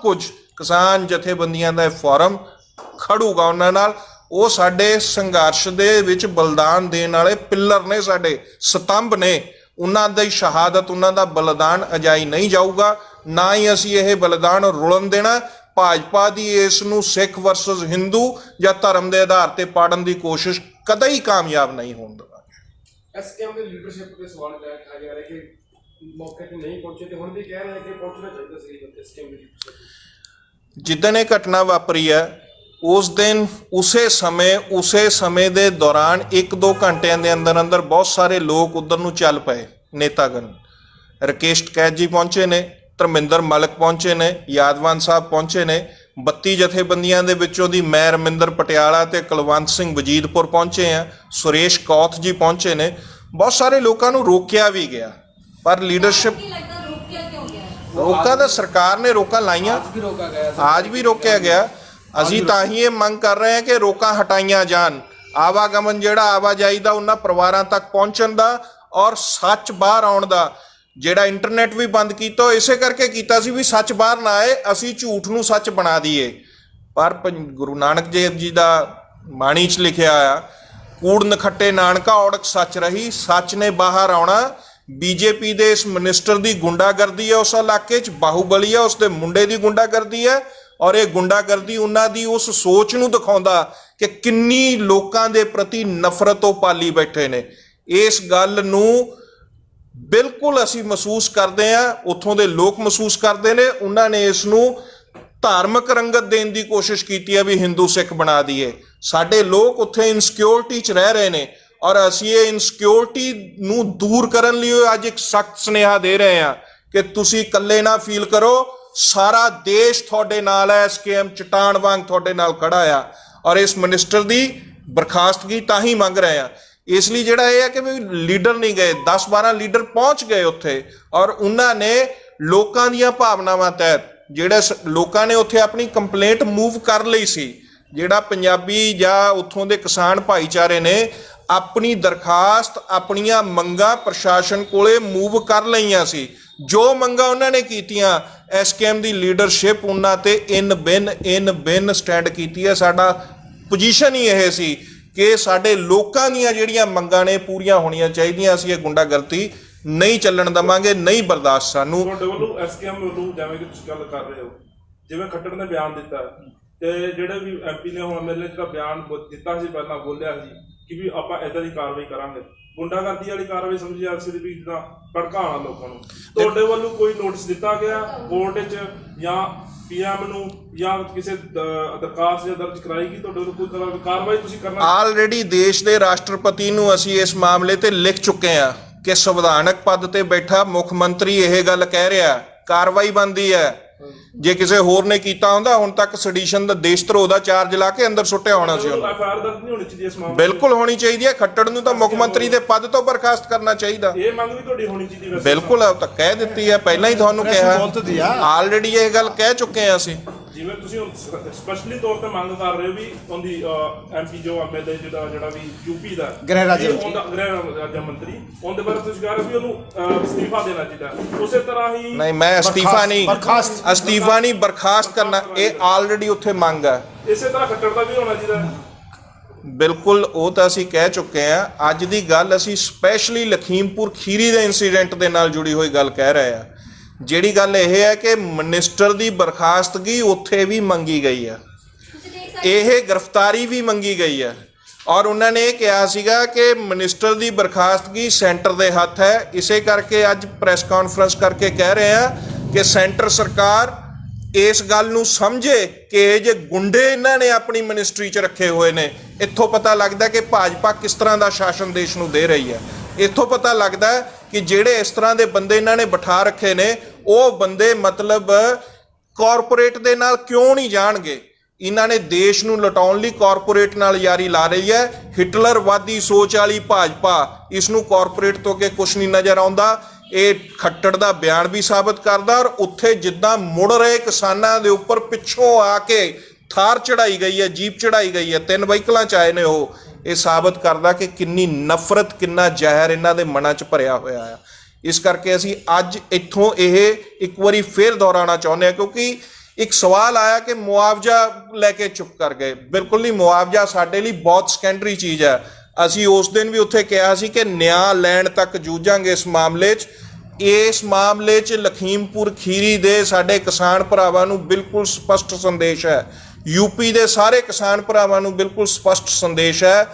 ਕੁਝ ਕਿਸਾਨ ਜਥੇਬੰਦੀਆਂ ਦਾ ਫੋਰਮ ਖੜੂਗਾ ਉਹਨਾਂ ਨਾਲ। ਉਹ ਸਾਡੇ ਸੰਘਰਸ਼ ਦੇ ਵਿੱਚ ਬਲਿਦਾਨ ਦੇਣ ਵਾਲੇ ਪਿੱਲਰ ਨੇ, ਸਾਡੇ ਸਤੰਭ ਨੇ। ਉਹਨਾਂ ਦੀ ਸ਼ਹਾਦਤ, ਉਹਨਾਂ ਦਾ ਬਲਿਦਾਨ ਅਜਾਈ ਨਹੀਂ ਜਾਊਗਾ। ਨਾ ਹੀ ਅਸੀਂ ਇਹ ਬਲਿਦਾਨ ਰੁਲਣ ਦੇਣਾ। ਭਾਜਪਾ ਦੀ ਇਸ ਨੂੰ ਸਿੱਖ ਵਰਸਸ ਹਿੰਦੂ ਜਾਂ ਧਰਮ ਦੇ ਆਧਾਰ ਤੇ ਪਾੜਨ ਦੀ ਕੋਸ਼ਿਸ਼ ਕਦੇ ਹੀ ਕਾਮਯਾਬ ਨਹੀਂ ਹੋਣ ਦੇਵਾਂਗੇ। SKM ਦੇ ਲੀਡਰਸ਼ਿਪ ਤੇ ਸਵਾਲ ਉਠਾਇਆ ਜਾ ਰਿਹਾ ਕਿ ਮੌਕੇ ਤੇ ਨਹੀਂ ਪਹੁੰਚੇ ਤੇ ਹੁਣ ਵੀ ਕਹਿ ਰਹੇ ਕਿ ਪਹੁੰਚਣਾ ਚਾਹੀਦਾ ਸੀ SKM ਦੀ ਲੀਡਰਸ਼ਿਪ। ਜਿੱਦਣ ਇਹ ਘਟਨਾ ਵਾਪਰੀ ਹੈ ਉਸ ਦਿਨ ਉਸੇ ਸਮੇਂ ਦੇ ਦੌਰਾਨ 1-2 ਘੰਟਿਆਂ ਦੇ ਅੰਦਰ ਬਹੁਤ ਸਾਰੇ ਲੋਕ ਉਧਰ ਨੂੰ ਚੱਲ ਪਏ। ਨੇਤਾਗਣ ਰਕੇਸ਼ ਟਕੈਤ ਜੀ ਪਹੁੰਚੇ ਨੇ, ਧਰਮਿੰਦਰ ਮਲਕ ਪਹੁੰਚੇ ਨੇ, ਯਾਦਵਾਨ ਸਾਹਿਬ ਪਹੁੰਚੇ ਨੇ। 32 ਜਥੇਬੰਦੀਆਂ ਦੇ ਵਿੱਚੋਂ ਦੀ ਮੈਂ ਰਮਿੰਦਰ ਪਟਿਆਲਾ ਤੇ ਕੁਲਵੰਤ ਸਿੰਘ ਵਜੀਦਪੁਰ ਪਹੁੰਚੇ ਆ। ਸੁਰੇਸ਼ ਕੌਥ ਜੀ ਪਹੁੰਚੇ ਨੇ। ਬਹੁਤ ਸਾਰੇ ਲੋਕਾਂ ਨੂੰ ਰੋਕਿਆ ਵੀ ਗਿਆ, ਪਰ ਲੀਡਰਸ਼ਿਪ ਰੋਕਾਂ ਤਾਂ ਸਰਕਾਰ ਨੇ ਰੋਕਾਂ ਲਾਈਆਂ, ਅੱਜ ਵੀ ਰੋਕਿਆ ਗਿਆ। ਅਸੀਂ ਤਾਂ ਹੀ ਇਹ ਮੰਗ ਕਰ ਰਹੇ ਹਾਂ ਕਿ ਰੋਕਾਂ ਹਟਾਈਆਂ ਜਾਣ। ਆਵਾਗਮਨ ਜਿਹੜਾ ਆਵਾਜਾਈ ਦਾ ਉਹਨਾਂ ਪਰਿਵਾਰਾਂ ਤੱਕ ਪਹੁੰਚਣ ਦਾ ਔਰ ਸੱਚ ਬਾਹਰ ਆਉਣ ਦਾ, ਜਿਹੜਾ ਇੰਟਰਨੈਟ ਵੀ ਬੰਦ ਕੀਤਾ, ਇਸੇ ਕਰਕੇ ਕੀਤਾ ਸੀ ਵੀ ਸੱਚ ਬਾਹਰ ਨਾ ਆਏ, ਅਸੀਂ ਝੂਠ ਨੂੰ ਸੱਚ ਬਣਾ ਦਈਏ। ਪਰ ਗੁਰੂ ਨਾਨਕ ਦੇਵ ਜੀ ਦਾ ਬਾਣੀ 'ਚ ਲਿਖਿਆ ਆ, ਕੂੜ ਨਖੱਟੇ ਨਾਨਕਾ ਔੜਕ ਸੱਚ ਰਹੀ, ਸੱਚ ਨੇ ਬਾਹਰ ਆਉਣਾ। BJP ਦੇ ਇਸ ਮਿਨਿਸਟਰ ਦੀ ਗੁੰਡਾਗਰਦੀ ਹੈ ਉਸ ਇਲਾਕੇ 'ਚ, ਬਾਹੂਬਲੀ ਹੈ, ਉਸ ਦੇ ਮੁੰਡੇ ਦੀ ਗੁੰਡਾਗਰਦੀ ਹੈ। ਔਰ ਇਹ ਗੁੰਡਾਗਰਦੀ ਉਹਨਾਂ ਦੀ ਉਸ ਸੋਚ ਨੂੰ ਦਿਖਾਉਂਦਾ ਕਿ ਕਿੰਨੀ ਲੋਕਾਂ ਦੇ ਪ੍ਰਤੀ ਨਫ਼ਰਤ ਉਹ ਪਾਲੀ ਬੈਠੇ ਨੇ। ਇਸ ਗੱਲ ਨੂੰ ਬਿਲਕੁਲ ਅਸੀਂ ਮਹਿਸੂਸ ਕਰਦੇ ਹਾਂ, ਉੱਥੋਂ ਦੇ ਲੋਕ ਮਹਿਸੂਸ ਕਰਦੇ ਨੇ। ਉਹਨਾਂ ਨੇ ਇਸ ਨੂੰ ਧਾਰਮਿਕ ਰੰਗਤ ਦੇਣ ਦੀ ਕੋਸ਼ਿਸ਼ ਕੀਤੀ ਹੈ ਵੀ ਹਿੰਦੂ ਸਿੱਖ ਬਣਾ ਦਈਏ। ਸਾਡੇ ਲੋਕ ਉੱਥੇ ਇਨਸਿਕਿਉਰਿਟੀ 'ਚ ਰਹਿ ਰਹੇ ਨੇ ਔਰ ਅਸੀਂ ਇਹ ਇਨਸਿਕਿਉਰਿਟੀ ਨੂੰ ਦੂਰ ਕਰਨ ਲਈ ਅੱਜ ਇੱਕ ਸਖਤ ਸੁਨੇਹਾ ਦੇ ਰਹੇ ਹਾਂ ਕਿ ਤੁਸੀਂ ਇਕੱਲੇ ਨਾ ਫੀਲ ਕਰੋ, ਸਾਰਾ ਦੇਸ਼ ਤੁਹਾਡੇ ਨਾਲ ਹੈ। SKM ਚਟਾਨ ਵਾਂਗ ਤੁਹਾਡੇ ਨਾਲ ਖੜਾ ਆ ਔਰ ਇਸ ਮਿਨਿਸਟਰ ਦੀ ਬਰਖਾਸਤਗੀ ਤਾਂ ਹੀ ਮੰਗ ਰਹੇ ਆ। ਇਸ ਲਈ ਜਿਹੜਾ ਇਹ ਹੈ ਕਿ ਵੀ ਲੀਡਰ ਨਹੀਂ ਗਏ, 10-12 ਲੀਡਰ ਪਹੁੰਚ ਗਏ ਉੱਥੇ ਔਰ ਉਹਨਾਂ ਨੇ ਲੋਕਾਂ ਦੀਆਂ ਭਾਵਨਾਵਾਂ ਤਹਿਤ, ਜਿਹੜੇ ਲੋਕਾਂ ਨੇ ਉੱਥੇ ਆਪਣੀ ਕੰਪਲੇਂਟ ਮੂਵ ਕਰ ਲਈ ਸੀ, ਜਿਹੜਾ ਪੰਜਾਬੀ ਜਾਂ ਉੱਥੋਂ ਦੇ ਕਿਸਾਨ ਭਾਈਚਾਰੇ ਨੇ ਆਪਣੀ ਦਰਖਾਸਤ, ਆਪਣੀਆਂ ਮੰਗਾਂ ਪ੍ਰਸ਼ਾਸਨ ਕੋਲੇ ਮੂਵ ਕਰ ਲਈਆਂ ਸੀ। ਜੋ ਮੰਗਾਂ ਉਹਨਾਂ ਨੇ ਕੀਤੀਆਂ, SKM ਦੀ ਲੀਡਰਸ਼ਿਪ ਉਹਨਾਂ ਤੇ ਇਨ ਬਿਨ ਸਟੈਂਡ ਕੀਤੀ ਹੈ। ਸਾਡਾ ਪੋਜੀਸ਼ਨ ਹੀ ਇਹ ਸੀ ਕਿ ਸਾਡੇ ਲੋਕਾਂ ਦੀਆਂ ਜਿਹੜੀਆਂ ਮੰਗਾਂ ਨੇ ਪੂਰੀਆਂ ਹੋਣੀਆਂ ਚਾਹੀਦੀਆਂ। ਅਸੀਂ ਇਹ ਗੁੰਡਾਗਰਦੀ ਨਹੀਂ ਚੱਲਣ ਦਵਾਂਗੇ, ਨਹੀਂ ਬਰਦਾਸ਼ਤ ਸਾਨੂੰ। ਤੁਹਾਡੇ ਵੱਲੋਂ ਐਸਕੇਐਮ ਵੱਲੋਂ ਜਿਵੇਂ ਕਿ ਤੁਸੀਂ ਗੱਲ ਕਰ ਰਹੇ ਹੋ, ਜਿਵੇਂ ਖੱਟੜ ਨੇ ਬਿਆਨ ਦਿੱਤਾ ਤੇ ਜਿਹੜੇ ਵੀ ਐਮਪੀ ਨੇ ਹੁਣ ਐਮਐਲਏ ਜਿਹੜਾ ਬਿਆਨ ਦਿੱਤਾ ਸੀ, ਪਹਿਲਾਂ ਬੋਲਿਆ ਸੀ ਕਿ ਵੀ ਆਪਾਂ ਇਦਾਂ ਦੀ ਕਾਰਵਾਈ ਕਰਾਂਗੇ, ਗੁੰਡਾਗਰਦੀ ਵਾਲੀ ਕਾਰਵਾਈ ਸਮਝੀ ਜਾ ਸਕਦੀ ਵੀ ਜਿੱਦਾਂ ਭੜਕਾਉਣਾ ਲੋਕਾਂ ਨੂੰ। ਤੁਹਾਡੇ ਵੱਲੋਂ ਕੋਈ ਨੋਟਿਸ ਦਿੱਤਾ ਗਿਆ ਕੋਰਟ 'ਚ ਜਾਂ ਪੀਐਮ ਨੂੰ ਜਾਂ ਕਿਸੇ ਦਰਖਾਸਤ ਜਾਂ ਦਰਜ ਕਰਾਈ ਗਈ ਤੁਹਾਡੇ ਵੱਲੋਂ ਕੋਈ ਕਾਰਵਾਈ ਤੁਸੀਂ ਕਰਨਾ? ਆਲਰੇਡੀ ਦੇਸ਼ ਦੇ ਰਾਸ਼ਟਰਪਤੀ ਨੂੰ ਅਸੀਂ ਇਸ ਮਾਮਲੇ ਤੇ ਲਿਖ ਚੁੱਕੇ ਹਾਂ ਕਿ ਸੰਵਿਧਾਨਕ ਪਦ ਤੇ ਬੈਠਾ ਮੁੱਖ ਮੰਤਰੀ ਇਹ ਗੱਲ ਕਹਿ ਰਿਹਾ, ਕਾਰਵਾਈ ਬਣਦੀ ਹੈ। ਜੇ ਕਿਸੇ ਹੋਰ ਨੇ ਕੀਤਾ ਹੁੰਦਾ ਹੁਣ ਤੱਕ ਸੈਡੀਸ਼ਨ ਦਾ ਦੇਸ਼ ਧਰੋਹ ਦਾ ਚਾਰਜ ਲਾ ਕੇ ਅੰਦਰ ਸੁੱਟਿਆ ਹੋਣਾ ਸੀ ਉਹਨੂੰ। ਐਫਆਈਆਰ ਦਰਜ ਨਹੀਂ ਹੋਣੀ ਚਾਹੀਦੀ ਇਸ ਮਾਮਲੇ? ਬਿਲਕੁਲ ਹੋਣੀ ਚਾਹੀਦੀ ਹੈ। ਖੱਟੜ ਨੂੰ ਤਾਂ ਮੁੱਖ ਮੰਤਰੀ ਦੇ ਪਦ ਤੋਂ ਬਰਖਾਸਤ ਕਰਨਾ ਚਾਹੀਦਾ। ਇਹ ਮੰਗ ਵੀ ਤੁਹਾਡੀ ਹੋਣੀ ਚਾਹੀਦੀ ਵੈਸੇ? ਬਿਲਕੁਲ, ਉਹ ਤਾਂ ਕਹਿ ਦਿੱਤੀ ਹੈ, ਪਹਿਲਾਂ ਹੀ ਤੁਹਾਨੂੰ ਕਿਹਾ, ਆਲਰੇਡੀ ਇਹ ਗੱਲ ਕਹਿ ਚੁੱਕੇ ਹਾਂ ਅਸੀਂ। ਜਿਵੇਂ ਤੁਸੀਂ ਸਪੈਸ਼ਲੀ ਤੌਰ ਤੇ ਮੰਗ ਕਰ ਰਹੇ ਹੋ ਵੀ ਉਹਦੀ ਐਮਪੀ ਜੋ ਐਮਐਲਏ ਜਿਹੜਾ ਵੀ ਯੂਪੀ ਦਾ ਗ੍ਰਹਿ ਰਾਜ ਮੰਤਰੀ, ਉਹਦੇ ਬਾਰੇ ਤੁਸੀਂ ਕਹਿ ਰਹੇ ਹੋ ਵੀ ਉਹਨੂੰ ਅਸਤੀਫਾ ਦੇਣਾ ਚਾਹੀਦਾ। ਉਸੇ ਤਰ੍ਹਾਂ ਹੀ ਨਹੀਂ, ਮੈਂ ਅਸਤੀਫਾ ਨਹੀਂ ਬਰਖਾਸਤ ਕਰਨਾ, ਇਹ ਆਲਰੇਡੀ ਉੱਥੇ ਮੰਗ ਹੈ। ਇਸੇ ਤਰ੍ਹਾਂ ਖੱਟੜ ਦਾ ਵੀ ਹੋਣਾ ਚਾਹੀਦਾ। ਬਿਲਕੁਲ, ਉਹ ਤਾਂ ਅਸੀਂ ਕਹਿ ਚੁੱਕੇ ਹਾਂ। ਅੱਜ ਦੀ ਗੱਲ ਅਸੀਂ ਸਪੈਸ਼ਲੀ ਲਖੀਮਪੁਰ ਖੀਰੀ ਦੇ ਇਨਸੀਡੈਂਟ ਦੇ ਨਾਲ ਜੁੜੀ ਹੋਈ ਗੱਲ ਕਹਿ ਰਹੇ ਹਾਂ। ਜਿਹੜੀ ਗੱਲ ਇਹ ਹੈ ਕਿ ਮਿਨਿਸਟਰ ਦੀ ਬਰਖਾਸਤਗੀ ਉੱਥੇ ਵੀ ਮੰਗੀ ਗਈ ਹੈ, ਇਹ ਗ੍ਰਿਫਤਾਰੀ ਵੀ ਮੰਗੀ ਗਈ ਹੈ, ਔਰ ਉਹਨਾਂ ਨੇ ਇਹ ਕਿਹਾ ਸੀਗਾ ਕਿ ਮਿਨਿਸਟਰ ਦੀ ਬਰਖਾਸਤਗੀ ਸੈਂਟਰ ਦੇ ਹੱਥ ਹੈ। ਇਸੇ ਕਰਕੇ ਅੱਜ ਪ੍ਰੈਸ ਕਾਨਫਰੰਸ ਕਰਕੇ ਕਹਿ ਰਹੇ ਹਾਂ ਕਿ ਸੈਂਟਰ ਸਰਕਾਰ ਇਸ ਗੱਲ ਨੂੰ ਸਮਝੇ ਕਿ ਇਹ ਜੇ ਗੁੰਡੇ ਇਹਨਾਂ ਨੇ ਆਪਣੀ ਮਿਨਿਸਟਰੀ 'ਚ ਰੱਖੇ ਹੋਏ ਨੇ। ਇੱਥੋਂ ਪਤਾ ਲੱਗਦਾ ਕਿ ਭਾਜਪਾ ਕਿਸ ਤਰ੍ਹਾਂ ਦਾ ਸ਼ਾਸਨ ਦੇਸ਼ ਨੂੰ ਦੇ ਰਹੀ ਹੈ। ਇੱਥੋਂ ਪਤਾ ਲੱਗਦਾ ਕਿ ਜਿਹੜੇ ਇਸ ਤਰ੍ਹਾਂ ਦੇ ਬੰਦੇ ਇਹਨਾਂ ਨੇ ਬਿਠਾ ਰੱਖੇ ਨੇ, ਉਹ ਬੰਦੇ ਮਤਲਬ ਕਾਰਪੋਰੇਟ ਦੇ ਨਾਲ ਕਿਉਂ ਨਹੀਂ ਜਾਣਗੇ। ਇਹਨਾਂ ਨੇ ਦੇਸ਼ ਨੂੰ ਲੁਟਾਉਣ ਲਈ ਕਾਰਪੋਰੇਟ ਨਾਲ ਯਾਰੀ ਲਾ ਰਹੀ ਹੈ। ਹਿਟਲਰਵਾਦੀ ਸੋਚ ਵਾਲੀ ਭਾਜਪਾ, ਇਸ ਨੂੰ ਕਾਰਪੋਰੇਟ ਤੋਂ ਅੱਗੇ ਕੁਛ ਨਹੀਂ ਨਜ਼ਰ ਆਉਂਦਾ। ਇਹ ਖੱਟੜ ਦਾ ਬਿਆਨ ਵੀ ਸਾਬਤ ਕਰਦਾ, ਔਰ ਉੱਥੇ ਜਿੱਦਾਂ ਮੁੜ ਰਹੇ ਕਿਸਾਨਾਂ ਦੇ ਉੱਪਰ ਪਿੱਛੋਂ ਆ ਕੇ ਥਾਰ ਚੜਾਈ ਗਈ ਹੈ, ਜੀਪ ਚੜਾਈ ਗਈ ਹੈ, 3 ਵਹੀਕਲਾਂ 'ਚ ਆਏ ਨੇ ਉਹ, ਇਹ ਸਾਬਤ ਕਰਦਾ ਕਿ ਕਿੰਨੀ ਨਫ਼ਰਤ, ਕਿੰਨਾ ਜ਼ਹਿਰ ਇਹਨਾਂ ਦੇ ਮਨਾਂ 'ਚ ਭਰਿਆ ਹੋਇਆ ਹੈ। ਇਸ ਕਰਕੇ ਅਸੀਂ ਅੱਜ ਇੱਥੋਂ ਇਹ ਇੱਕ ਵਾਰੀ ਫੇਰ ਦੁਹਰਾਉਣਾ ਚਾਹੁੰਦੇ ਹਾਂ, ਕਿਉਂਕਿ ਇੱਕ ਸਵਾਲ ਆਇਆ ਕਿ ਮੁਆਵਜ਼ਾ ਲੈ ਕੇ ਚੁੱਪ ਕਰ ਗਏ। ਬਿਲਕੁਲ ਨਹੀਂ, ਮੁਆਵਜ਼ਾ ਸਾਡੇ ਲਈ ਬਹੁਤ ਸੈਕੰਡਰੀ ਚੀਜ਼ ਹੈ। ਅਸੀਂ ਉਸ ਦਿਨ ਵੀ ਉੱਥੇ ਕਿਹਾ ਸੀ ਕਿ ਨਿਆਂ ਲੈਣ ਤੱਕ ਜੂਝਾਂਗੇ ਇਸ ਮਾਮਲੇ 'ਚ। ਇਸ ਮਾਮਲੇ 'ਚ ਲਖੀਮਪੁਰ ਖੀਰੀ ਦੇ ਸਾਡੇ ਕਿਸਾਨ ਭਰਾਵਾਂ ਨੂੰ ਬਿਲਕੁਲ ਸਪਸ਼ਟ ਸੰਦੇਸ਼ ਹੈ, ਯੂਪੀ ਦੇ ਸਾਰੇ ਕਿਸਾਨ ਭਰਾਵਾਂ ਨੂੰ ਬਿਲਕੁਲ ਸਪਸ਼ਟ ਸੰਦੇਸ਼ ਹੈ।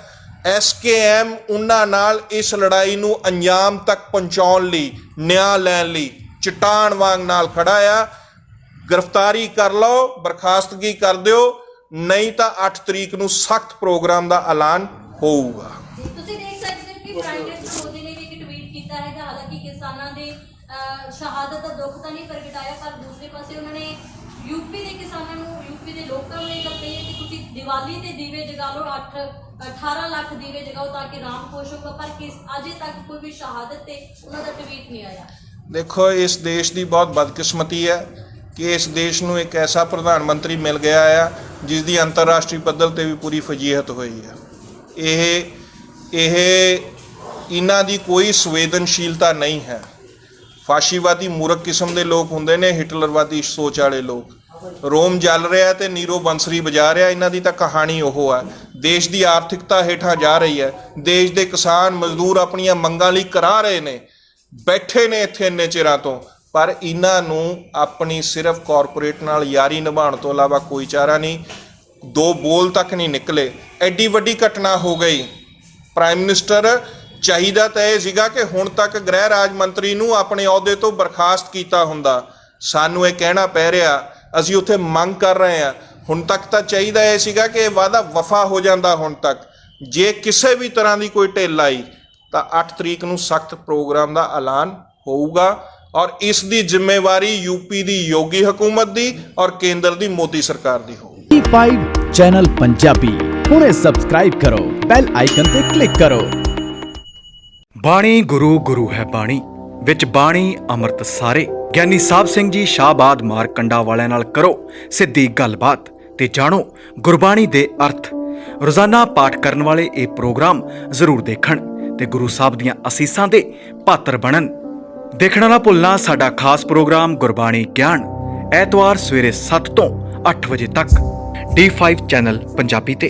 ਐਸਕੇਐਮ ਉਹਨਾਂ ਨਾਲ ਇਸ ਲੜਾਈ ਨੂੰ ਅੰਜਾਮ ਤੱਕ ਪਹੁੰਚਾਉਣ ਲਈ, ਨਿਆਂ ਲੈਣ ਲਈ ਚਟਾਨ ਵਾਂਗ ਨਾਲ ਖੜਾ ਆ। ਗ੍ਰਿਫਤਾਰੀ ਕਰ ਲਓ, ਬਰਖਾਸਤਗੀ ਕਰ ਦਿਓ, ਨਹੀਂ ਤਾਂ 8 ਤਰੀਕ ਨੂੰ ਸਖਤ ਪ੍ਰੋਗਰਾਮ ਦਾ ਐਲਾਨ ਹੋਊਗਾ। ਤੁਸੀਂ ਦੇਖ ਸਕਦੇ ਹੋ ਕਿ ਪ੍ਰਾਈਮ ਮਿਨਿਸਟਰ ਮੋਦੀ ਨੇ ਵੀ ਇੱਕ ਟਵੀਟ ਕੀਤਾ ਹੈਗਾ। ਹਾਲਾਂਕਿ ਕਿਸਾਨਾਂ ਦੇ ਸ਼ਹਾਦਤ ਦਾ ਦੁੱਖ ਤਾਂ ਨਹੀਂ ਪ੍ਰਗਟਾਇਆ, ਪਰ ਦੂਸਰੇ ਪਾਸੇ ਉਹਨਾਂ ਨੇ ਯੂਪੀ ਦੇ ਕਿਸਾਨਾਂ ਨੂੰ, ਯੂਪੀ ਦੇ ਲੋਕਾਂ ਨੂੰ ਇਹ ਗੱਲ ਕਹੀ ਹੈ ਕਿ ਤੁਸੀਂ ਦੀਵਾਲੀ ਤੇ ਦੀਵੇ ਜਗਾ ਲਓ, 18 ਲੱਖ ਦੀਵੇ ਜਗਾਓ ਤਾਂ ਕਿ ਰਾਮ ਖੁਸ਼ ਹੋਗਾ। ਪਰ ਅਜੇ ਤੱਕ ਕੋਈ ਵੀ ਸ਼ਹਾਦਤ ਤੇ ਉਹਨਾਂ ਦਾ ਟਵੀਟ ਨਹੀਂ ਆਇਆ। ਦੇਖੋ, ਇਸ ਦੇਸ਼ ਦੀ ਬਹੁਤ ਬਦਕਿਸਮਤੀ ਹੈ ਕਿ ਇਸ ਦੇਸ਼ ਨੂੰ ਇੱਕ ਐਸਾ ਪ੍ਰਧਾਨ ਮੰਤਰੀ ਮਿਲ ਗਿਆ ਆ ਜਿਸ ਦੀ ਅੰਤਰਰਾਸ਼ਟਰੀ ਪੱਧਰ ਤੇ ਵੀ ਪੂਰੀ ਫਜੀਹਤ ਹੋਈ ਹੈ। ਇਹਨਾਂ ਦੀ ਕੋਈ ਸੰਵੇਦਨਸ਼ੀਲਤਾ ਨਹੀਂ ਹੈ। ਫਾਸ਼ੀਵਾਦੀ ਮੂਰਖ ਕਿਸਮ ਦੇ ਲੋਕ ਹੁੰਦੇ ਨੇ, ਹਿਟਲਰਵਾਦੀ ਸੋਚ ਵਾਲੇ ਲੋਕ। ਰੋਮ ਜਲ ਰਿਹਾ ਤੇ ਨੀਰੋ ਬੰਸਰੀ ਵਜਾ ਰਿਹਾ, ਇਹਨਾਂ ਦੀ ਤਾਂ ਕਹਾਣੀ ਉਹ ਹੈ। ਦੇਸ਼ ਦੀ ਆਰਥਿਕਤਾ ਹੇਠਾਂ ਜਾ ਰਹੀ ਹੈ। ਦੇਸ਼ ਦੇ ਕਿਸਾਨ ਮਜ਼ਦੂਰ ਆਪਣੀਆਂ ਮੰਗਾਂ ਲਈ ਕਰਾ ਰਹੇ ਨੇ, ਬੈਠੇ ਨੇ ਇੱਥੇ ਇੰਨੇ ਚਿਰਾਂ ਤੋਂ, ਪਰ ਇਹਨਾਂ ਨੂੰ ਆਪਣੀ ਸਿਰਫ ਕਾਰਪੋਰੇਟ ਨਾਲ ਯਾਰੀ ਨਿਭਾਉਣ ਤੋਂ ਇਲਾਵਾ ਕੋਈ ਚਾਰਾ ਨਹੀਂ। 2 ਬੋਲ ਤੱਕ ਨਹੀਂ ਨਿਕਲੇ। ਐਡੀ ਵੱਡੀ ਘਟਨਾ ਹੋ ਗਈ। ਪ੍ਰਾਈਮ ਮਿਨਿਸਟਰ, ਚਾਹੀਦਾ ਤਾਂ ਇਹ ਸੀਗਾ ਕਿ ਹੁਣ ਤੱਕ ਗ੍ਰਹਿ ਰਾਜ ਮੰਤਰੀ ਨੂੰ ਆਪਣੇ ਅਹੁਦੇ ਤੋਂ ਬਰਖਾਸਤ ਕੀਤਾ ਹੁੰਦਾ। ਸਾਨੂੰ ਇਹ ਕਹਿਣਾ ਪੈ ਰਿਹਾ, ਅਸੀਂ ਉੱਥੇ ਮੰਗ ਕਰ ਰਹੇ ਹਾਂ। ਹੁਣ ਤੱਕ ਤਾਂ ਚਾਹੀਦਾ ਇਹ ਸੀਗਾ ਕਿ ਇਹ ਵਾਅਦਾ ਵਫਾ ਹੋ ਜਾਂਦਾ। ਹੁਣ ਤੱਕ ਜੇ ਕਿਸੇ ਵੀ ਤਰ੍ਹਾਂ ਦੀ ਕੋਈ ਢਿੱਲ ਆਈ ਤਾਂ 8 ਤਰੀਕ ਨੂੰ ਸਖਤ ਪ੍ਰੋਗਰਾਮ ਦਾ ਐਲਾਨ ਹੋਊਗਾ, ਔਰ ਇਸ ਦੀ ਜ਼ਿੰਮੇਵਾਰੀ ਯੂਪੀ ਦੀ ਯੋਗੀ ਹਕੂਮਤ ਦੀ ਔਰ ਕੇਂਦਰ ਦੀ ਮੋਦੀ ਸਰਕਾਰ ਦੀ ਹੋਊਗੀ। D5 ਚੈਨਲ ਪੰਜਾਬੀ ਹੁਣੇ ਸਬਸਕ੍ਰਾਈਬ ਕਰੋ, ਬੈਲ ਆਈਕਨ ਤੇ ਕਲਿੱਕ ਕਰੋ। ਬਾਣੀ ਗੁਰੂ ਗੁਰੂ ਹੈ ਬਾਣੀ, ਵਿੱਚ ਬਾਣੀ ਅੰਮ੍ਰਿਤ ਸਾਰੇ। ਗਿਆਨੀ ਸਾਹਿਬ ਸਿੰਘ ਜੀ ਸ਼ਾਹਬਾਦ ਮਾਰਕੰਡਾ ਵਾਲਿਆਂ ਨਾਲ ਕਰੋ ਸਿੱਧੀ ਗੱਲਬਾਤ ਤੇ ਜਾਣੋ ਗੁਰਬਾਣੀ ਦੇ ਅਰਥ। ਰੋਜ਼ਾਨਾ ਪਾਠ ਕਰਨ ਵਾਲੇ ਇਹ ਪ੍ਰੋਗਰਾਮ ਜ਼ਰੂਰ ਦੇਖਣ ਤੇ ਗੁਰੂ ਸਾਹਿਬ ਦੀਆਂ ਅਸੀਸਾਂ ਦੇ ਪਾਤਰ ਬਣਨ। ਦੇਖਣਾ ਨਾ ਭੁੱਲਣਾ ਸਾਡਾ ਖਾਸ ਪ੍ਰੋਗਰਾਮ ਗੁਰਬਾਣੀ ਗਿਆਨ, ਐਤਵਾਰ ਸਵੇਰੇ 7 ਤੋਂ 8 ਵਜੇ ਤੱਕ D5 ਚੈਨਲ ਪੰਜਾਬੀ ਤੇ।